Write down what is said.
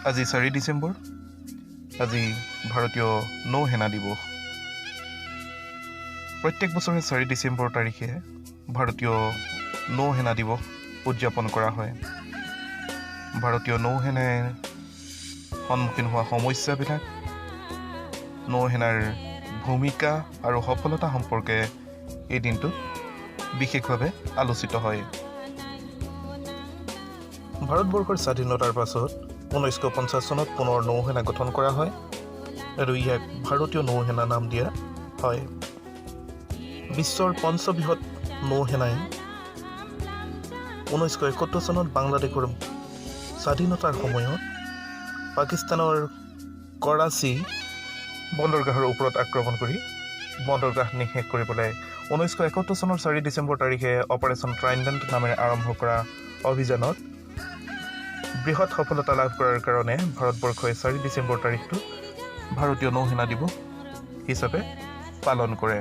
আজি 4 ডিচেম্বৰ, আজি ভাৰতীয় নৌ সেনা দিৱস। প্ৰত্যেক বছৰে 4 ডিচেম্বৰ তাৰিখে ভাৰতীয় নৌ সেনা দিৱস উদযাপন কৰা হয়। ভাৰতীয় নৌসেনাই সন্মুখীন হোৱা সমস্যাবিলাক, নৌসেনাৰ ভূমিকা আৰু সফলতা সম্পৰ্কে এই দিনটোত বিশেষভাৱে আলোচিত হয়। ভাৰতবৰ্ষৰ স্বাধীনতাৰ পাছত 1950 চনত পুনৰ নৌসেনা গঠন কৰা হয় আৰু ইয়াক ভাৰতীয় নৌসেনা নাম দিয়া হয়। বিশ্বৰ পঞ্চবৃহৎ নৌসেনাই 1971 চনত বাংলাদেশৰ স্বাধীনতাৰ সময়ত পাকিস্তানৰ কৰাচী বন্দৰগাহৰ ওপৰত আক্ৰমণ কৰি বন্দৰগাহ নিঃশেষ কৰি পেলাই 1971 চনৰ 4 ডিচেম্বৰ তাৰিখে অপাৰেশ্যন ট্ৰাইডেণ্ট নামেৰে আৰম্ভ কৰা অভিযানত বৃহৎ সফলতা লাভ কৰাৰ কাৰণে ভাৰতবৰ্ষই 4 ডিচেম্বৰ তাৰিখটো ভাৰতীয় নৌসেনা দিৱস হিচাপে পালন কৰে।